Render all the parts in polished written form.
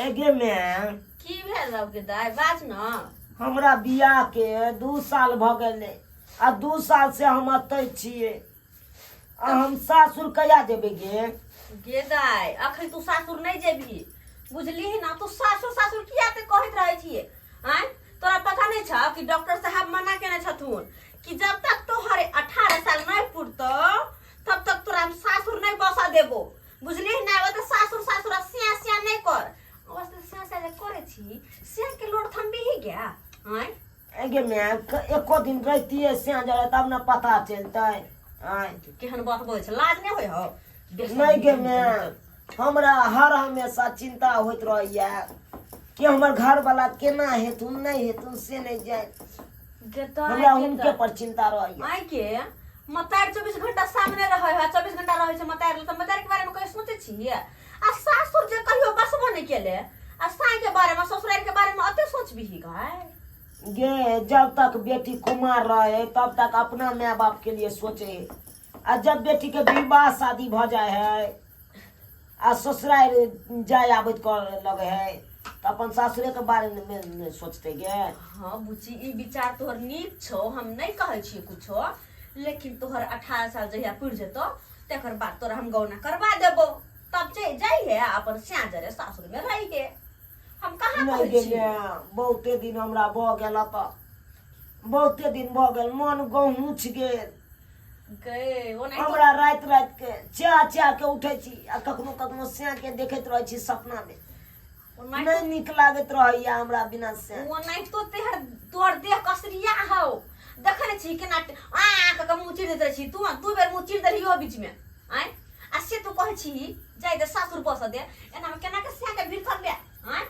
एगे में की भेल रहो के दाय बाज न। हमरा बियाह के 2 साल भ गेले आ 2 साल से हम अतै छियै आ हम सासुर कहिया जेबै गे दाय अखन तू सासुर नहीं जेबही बुझली ना। तू सासुर सासुर किया ते कहत रहे छिए आय तोरा पता नहीं छ कि डॉक्टर साहब मना केने छथुन कि जब तक तोहरे 18 साल नहीं पुरतो तब तक तोरा हम सासुर नहीं बसा देबो बुझली ना। वो तो सासुर सासुर सिया सिया नहीं कर अवस्था सिया सिया करे छी सिया के लोड थम्बी ही गया आय एगे में एको दिन रहतिए से जरा तब ना पता चलतै आय केहन बात बोले छ लाज नहीं होय हो नहीं गे में हमरा हर हमेशा चिंता होइत रहैया कि हमर घर वाला केना हेतुन नहीं हेतुन से नहीं जाए हमरा उनके पर चिंता रहैया। आय के मतार 24 घंटा सामने रहे है 24 घंटा रहे छ मतार त मतार के बारे में कहीं सोचे छी आ सासुर जे कहियो बसबो नहीं केले आ साई के बारे में ससुराल के बारे में अते सोचबी ही गाय गे जब तक बेटी कुमार रहे तब तक अपना माँ बाप के लिए सोचे आ जब बेटी के विवाह शादी भ जाए है आ ससुराल जाए आबत कर लगे है तो अपन सासुरे के बारे में सोचते गे। हां बुची ई विचार तोहर नीक छो हम नहीं कहै छी कुछो लेकिन तोहर 18 साल जहिया पुर जेतो तकर बाद तोरा हम गौना करवा देबो तब जे जाई है अपन स्या जरे सासुर में रही के हम कहां नहीं कहै छी। गे बहुते दिन हमरा भ गेल त बहुते दिन भ गेल मन गहुँच गेल गए ओ नहीं हमरा रात रात के चा चा के उठे छी आ कखनो कखनो स्या के देखैत रहे छी सपना में नहीं निक लागत रहैया हमरा बिना से। वो नहीं तो तोहर देह कसरिया हो देखले छी केना आ का मुंह चिर देत रही तू दू बेर मुंह चिर देली हो बीच में आय आ से तू कहै छी जाय दे सासुर बस दे एना में केना के स्या के भीड़ कर दे आय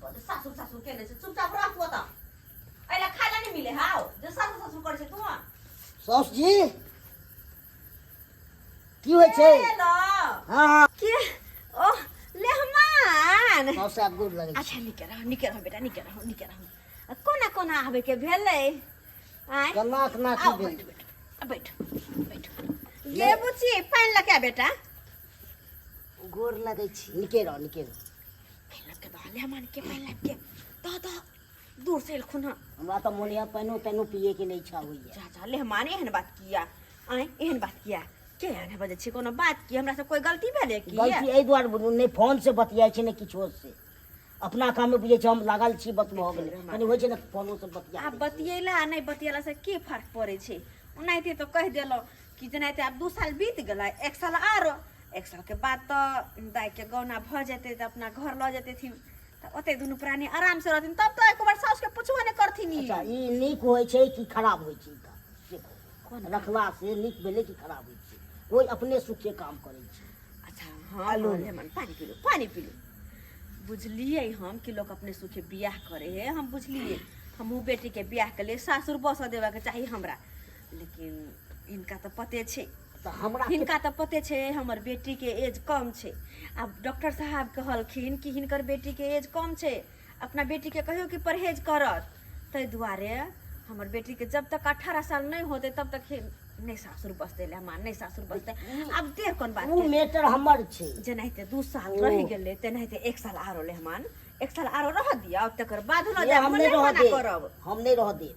बड सासुर सासुर केने से चुपचाप रह तू त आइला खाइला नहीं मिले हां जे सासुर सासुर करे छ तू सास जी की होय छै हां हां के ओ लेहमान सास साहब गुड लगे अच्छा निके रहो बेटा निके रहो कोना कोना आवे के भेलै आय कना कना की भेल बैठ ये बुची पानी लगा बेटा गोर लगे छी निके रहो पानी लग के डाले हमान के पानी लग के तो दूर से खुना हमरा तो मोनिया पानो तनो पिए के नहीं इच्छा होइया जा ले हमारे एहन बात किया आय एहन बात किया के आने बजे छी कोनो बात की हमरा से कोई गलती भेले की गलती एई द्वार नहीं फोन से बतियाय छै ने किछो से अपना काम में बुझे छै हम लागल छी बत भ गेलै कनी होय छै ने फोनो से बतिया आ बतियैला नहीं बतियला से की फर्क पड़े छै ओनाइते तो कह देलो कि जनाइते अब 2 साल बीत गेलै 1 साल आरो 1 साल के बाद तो दाई के गौना भ जेते त अपना घर ल जेते थी त ओते दुनु प्राणी आराम से रहथिन तब तो एक बार सास के पूछबो नहीं करथिन। अच्छा ई नीक होय छै कि खराब होय छै देखो रखला से नीक भेले कि खराब होय छै कोई अपने सुख के काम करे छै। अच्छा हां लेमन पानी पी लो बुझलिए हम कि लोग अपने सुखे बियाह करे है हम बुझलिए हमहू बेटी के बियाह के लिए सासुर बस देवा के चाहिए हमरा लेकिन इनका तो पते छे तो हमरा इनका तो पते छे हमर बेटी के एज कम छे अब डॉक्टर साहब कहलखिन कि हिनकर बेटी के एज कम छे अपना बेटी के कहियो कि परहेज करत तै दुआरे हमर बेटी के जब तक 18 साल नहीं होते तब तक नहीं सासुर बसते ले हमार नहीं सासुर बसते अब देख कौन बात उ मैटर हमर छै जनाइते 2 साल रह गेले तेनाइते 1 साल आरो ले हमान 1 साल आरो रह दिया अब तकर बाद न जा हम नहीं मना करब हम नहीं रह दे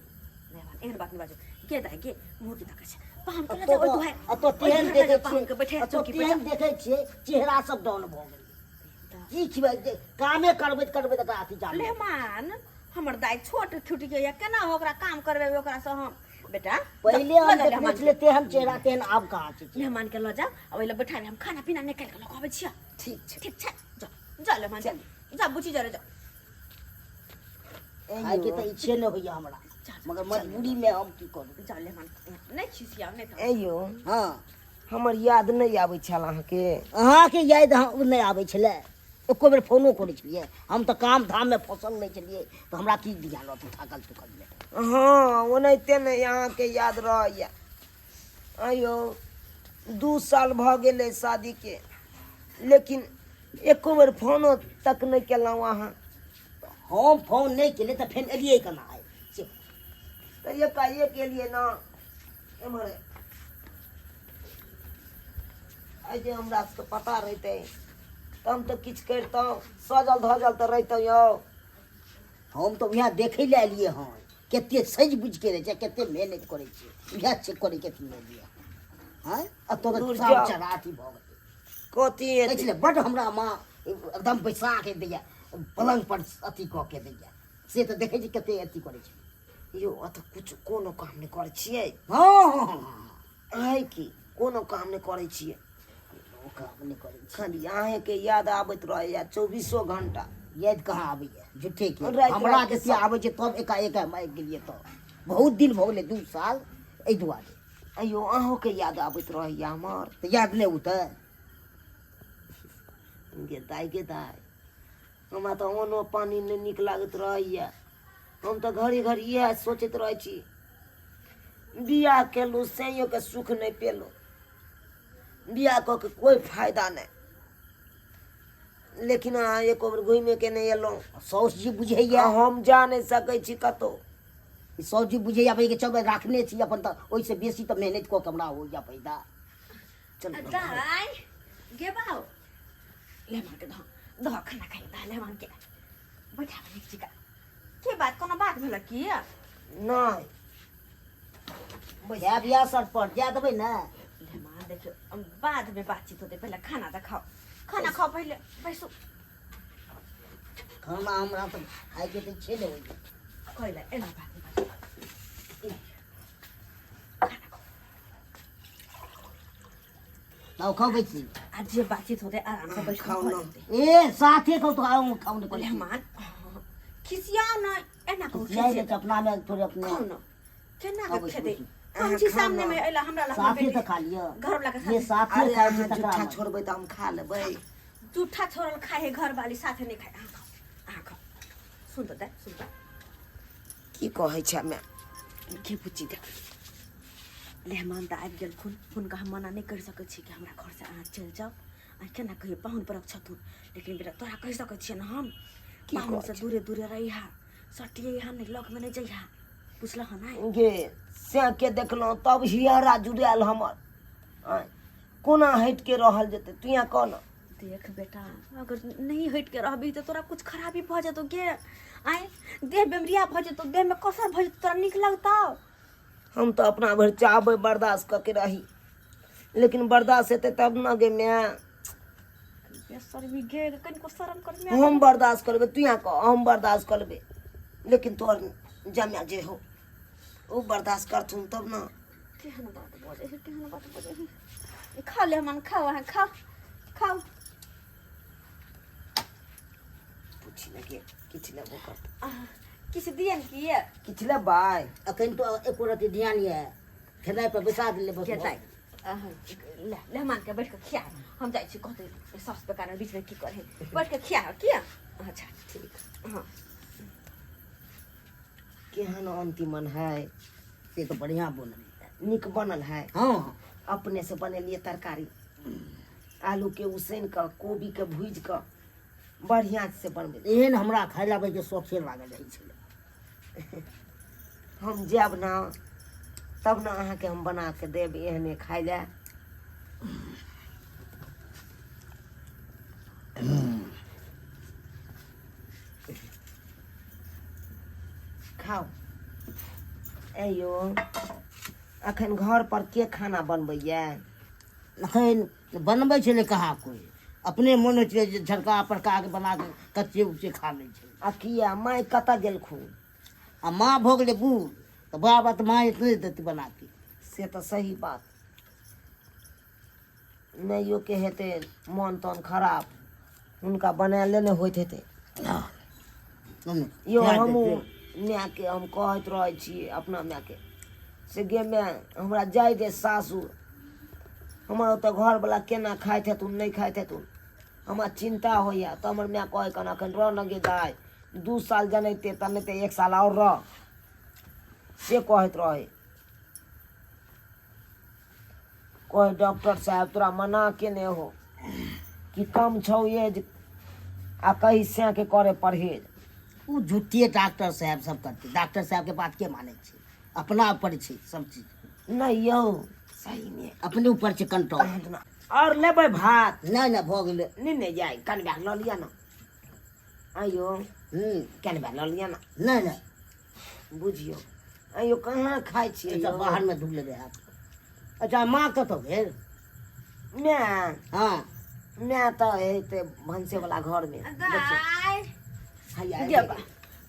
नहीं एहन बात नहीं बाजू के दाई के मुंह के तक छै पाम के ले ओ दुहाई तो तेहन देखे पाम के बैठे तो चौकी पे तेहन देखे छियै चेहरा सब डाउन भ गेल की छियै कामे करबे त अथी जान ले मान हमर दाई छोट छुटी के या केना ओकरा काम करबे ओकरा से हम बेटा पहले हम देखले छले तेहन चेहरा तेहन आब कहाँ छै मेहमान के ल जा अब ले बैठा हम खाना पीना निकाल के लगावे छिया ठीक छै जा ले मान जा बुची जरे जा आइ के त इच्छे न होइया हमरा मगर मजबूरी में हम की करू जा ले मान नहीं छिसिया नहीं तो एयो हां हमर याद नहीं आबै छल अहाँ के याद नहीं आबै छले एको बेर फोनो करै छलिए हम तो काम धाम में फसल नहीं छलिए तो हमरा की ध्यान रहत थाकल तुकल में हाँ ओनाहिते नहीं यहाँ के याद रहैया आयो 2 साल भ गेले शादी के लेकिन एको बेर फोनो तक नहीं केलहुँ अहाँ हम फोन नहीं केले तो फिर एलिए केना आइ से तो ये कहिए के लिए ना एम्हर आज हमरा सबके पता रहते तो हम तो किछु करितहुँ सजल धजल तऽ रहितहुँ यौ। हम तो यहाँ देखे ले लिए हँ कते सज बुझ के रहे कते मेहनत करे यहाँ चेक करे कते ले लिए हाँ अब तो दूर सब जाओ। चराती भ गए कथी हेतै? इसलिए बड हमरा माँ एकदम बैसा के दैया पलंग पर अथी कऽ के दैया से तो देखे छी कते अथी करे छै। यौ अतऽ कुछ कोनो काम नहि करै छियै? हाँ हाँ हाँ है कि कोनो काम नहि करै छियै? ओ काम नहीं करे छी। खाली अहेँके याद आबैत रहैया 24 घंटा। याद कहाँ आबैया झूठे के राति हमरा राति के जैसे आबै छै तब एकाएक हम आबि गेलियै तऽ बहुत दिन भऽ गेलै 2 साल एहि दुआरे अयो अहूँके याद आबैत रहैया हमर। तऽ याद नहि उतै गे दाइ हमरा तऽ ओनो पानी नहि नीक लागैत रहैया। हम तऽ घड़ी घड़ी इएह सोचैत रहै छी बियाह केलहुँ सैयोके सुख नहि पेलहुँ, बियाह कऽ के कोइ फायदा नहि। लेकिन अहाँ एको बेर घुमि के नहि एलहुँ। सौस जी बुझैया हम जा नहि सकै छी कतहु। सौस जी बुझैया भाई के चल राखने छी अपन तऽ ओहिसे बेसी तऽ मेहनत कऽ के हमरा होइया फायदा। चल दाइ गे बाउ लेमन के दह खाना खाइ दा लेमन के बैठा बने चिका के बात कोनो बात भेल की? नहि बुझा बियाह सर पर जा देबै ना लेमन देखियो बाद में बातचीत होते, पहले खाना तो खाओ, खाना खाओ पहले बैसो। खाना हमरा तऽ खाइ के तऽ छै ने कहला एना बात नहीं खाना खाओ। ताऊ खाओ बैठी आज जे बातचीत होते आराम से बैठ खाओ ना। ए साथे खाओ तो आऊं खाओ ने बोले हमान खिसिया ना एना को जाए खिसिया के अपना में थोड़े अपने खाओ ना केना खाओ के बैठी, खेदे बैठी। हम छी सामने में एला हमरा ला साथे तो खा लियो घर वाला के ये साथ साथे अरे खाए अहाँ छी जूठा तकरा छोड़बै तऽ हम खा लेबै। जूठा छोड़ल खाए है घर वाली साथे नहीं खाए। आ खाओ सुन तो दे सुन तो की कहै छै हमे? के बुच्ची देख मेहमान तऽ आबि गेल हुनका हम मना नहीं कर सकै छी कि हमरा घर से अहाँ चलि जाओ आ केना कहिए पाहुन परक छथुन, लेकिन बेटा तोरा कहि सकै छियै ना हम की पाहुन कहै से दूरे दूरे रहिहा, सटिए यहाँ नहीं लग में नहीं जइहा, बुझलह ना? गे से के देखलहुँ तब हियरा जुड़ायल हमर। आँय, कोना हटि के रहल जेतै तू यहाँ कह न। देख बेटा अगर नहीं हट के रहबी तो तोरा कुछ खराबी भ जेतौ गे। आय देह बेमरिया भ जेतौ, देह में कसर भ जेतौ, तोरा नीक लगतौ? हम तऽ अपना भरि चाहबै बर्दाश्त कऽ के रही, लेकिन बर्दाश्त हेतै तब न गे माय। बेशर्मी गे कनिको शरम कर हम बर्दाश्त करबै तू यहाँ कह, हम बर्दाश्त कर लेबै, लेकिन तोहर जमाय जे हो ओ बर्दाश्त करथुन तब न। केहन बात बजे है, केहन बात बजे है। खा ले मन खाओ है खाओ खाओ। पूछी न गे किछु लेबो करतै किछ दियन की किछु लेबै? अखन तो एको रति ध्यान ये खेदाई पर बैसा देले बस केताई ले ले मान के बैठ के खिया, हम जाई छी कहते सास पे कारण बीच में की करे बैठ के खिया किया। अच्छा ठीक हां केहन अंतिमन है? से तो बढ़िया बनल है। नीक बनल है? हाँ अपने से बनेलिए तरकारी, आलू के उसन के कोबी के भूज के बढ़िया से बनबे। एहन हमरा खाय लाबै के शौक से लागल रहै छलै। हम जाब ना तब ना अहाँके हम बना के देब एहने खाय ले। खाओ। एयो अखन घर पर के खाना बनबैया? अखन बनबै छलै कहाँ कोई, अपने मन होइ छै जे झड़का पड़का के बना के कच्चे उपचे खा लै छै। आ किया माय कतऽ गेलखुन? आ माँ भऽ गेलै बूढ़ तऽ बाबा तऽ माँ इतने देती बना के। से तऽ सही बात। नैयो के हेतै मन तन खराब, हुनका बनायले नहि होइत हेतै। यो हमहूँ मायके हम कहैत रहै छियै अपना मायके से गे माय हमरा जाय दे सासुर, हमर ओतऽ घरवला केना खाइत हेतुन नहि खाइत हेतुन हमरा चिंता होइया। तऽ हमर माय कहै कन एखन रह न गे दाइ 2 साल जनैते तऽ नहि तऽ 1 साल और रह, से कहैत रहे। कहे डॉक्टर साहब तोरा मना केने हो कि कम छौ एज आ कही से के करे परहेज। ओ झूठिए डॉक्टर साहब सब करते, डॉक्टर साहब के बात के माने छै, अपना ऊपर छै सब चीज, नहीं यौ सही में अपने ऊपर छै कंट्रोल। और लेबै भात नहीं नहीं भऽ गेलै नहीं जाए कन बैग लो लिया ना आयो कन बैग लो लिया ना नहीं नहीं बुझियो आयो कहाँ खाइ छियै अच्छा यौ? बाहर में धुल लेबै हाथ अच्छा माँ कतऽ भेल मैं हाँ मैं तो हेते भंसे वाला घर में दाय हैया दे बा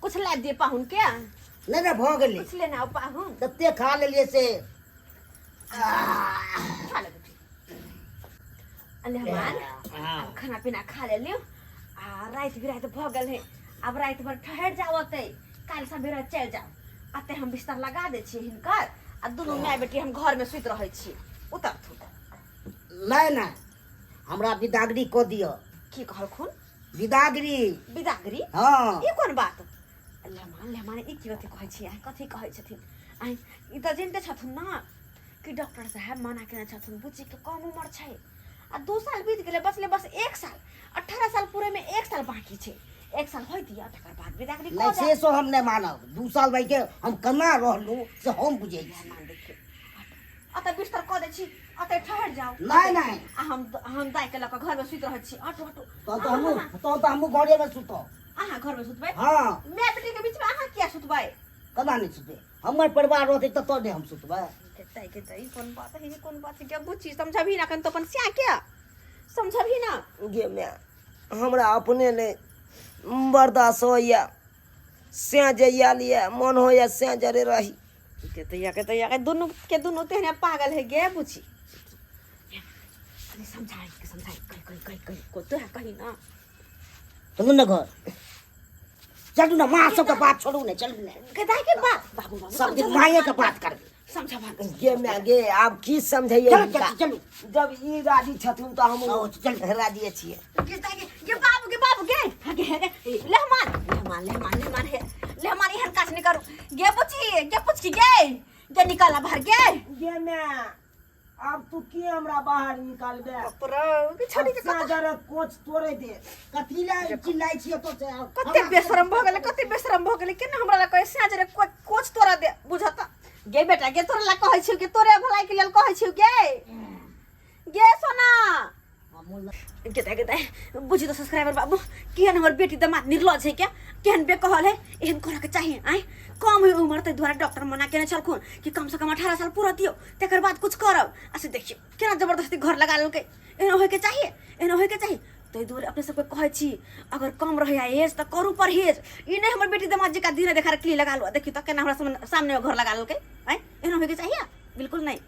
कुछ ला दे पाहुन के नहीं नहीं भऽ गेलै कुछ लेना हो पाहुन तते खा लेलियै से खा ले बेटी अले हमार हाँ। अब खाना पीना खा ले लियो आ रात बिरात भ गेल है अब रात भर ठहर जावते काल सवेरे चल जाओ आते हम बिस्तर लगा दे छी हिनकर आ दुनू माय बेटी हम घर में सुत रहै छी उतर थू नहीं नहीं हमरा विदागरी कऽ दिअ की कहल खून विदागरी बिदागरी हाँ ई कोन बात लेमान ई की कहै छी आ कथी कहै छथिन आ ई त जिनते छथुन ना कि डॉक्टर साहब मना केने छथुन बुच्ची के कम उम्र छै आ 2 साल बीत गेलै बचले बस 1 साल 18 साल पूरे में 1 साल बाकी छै 1 साल होय दिया तकर बाद बिदागरी नहीं कऽ से सो हम नहीं मानब 2 साल भाई के हम केना रहलू से हम बुझै छी मान देखियो अतः बिस्तर कऽ दै छी अतः ठहर जाओ नहीं नहीं आ हम दाइ के लक घर में सुत रहै छी हटो हटो तो हमू घरे में सुतो अहाँ घर में सुतबै हाँ माय बेटी के बीच में अहाँ किया सुतबै केना नहीं सुते हमर परिवार रहते तो नहीं हम सुतबै के तई कौन बात है कौन बात है क्या बुच्ची समझबी ना कन तो अपन स्या क्या समझबी ना गे मैं हमरा अपने ने बर्दाश्त होइया से जइया लिए मन होइया से जरे रही के दोनों तेहने पागल है गे बुच्ची अरे समझाई कहीं को तो है कहीं ना चलू ना घर चलू ना माँ सबके बात छोड़ू ने चलू ने गदाई के बात बाबू सब दिन माये के बात करबे समझा बात गे मैं गे आब की समझैया चलू हिनका? चलू जब ई राजी छथुन तो हम आओ, चल। राजी छियै ये बाबू गे लेहमान है लेहमान हर काज नहीं करू गे बुच्ची गे पुछ की गे निकाला भर गे गे मैं अब तू की हमरा बाहर निकालबे के छोड़ी के से जरे कोच तोड़े दे कथी ला चिल्लाई छियै तो से कते बेशरम भ गेले केना हमरा ला कहे से जरे कोच तोरा दे बुझता गे बेटा गे तोरा ला कहै छी के तोरे भलाई के लेल कहै छी गे सोना के बुझी तो सब्सक्राइबर बाबू केहन हमर बेटी दामाद निर्लज है क्या केहन बे कहल है एहन करे के चाहिए आए कम है उम्र ते द्वारा डॉक्टर मना केने छलखुन कि कम से कम 18 साल पूरा दियो तकर बाद कुछ करब ऐसे देखियो केना जबरदस्ती घर लगा लेलकै एहन होय के चाहिए तो दूर अपने सबके कहै छी अगर कम रहे एज त करू परहेज ई नहीं हमर बेटी दामाद जी का धीरे देखा क्ली लगा लो देखियो त केना हमरा सामने घर लगा लेलकै आए एहन होय के चाहिए बिल्कुल नहीं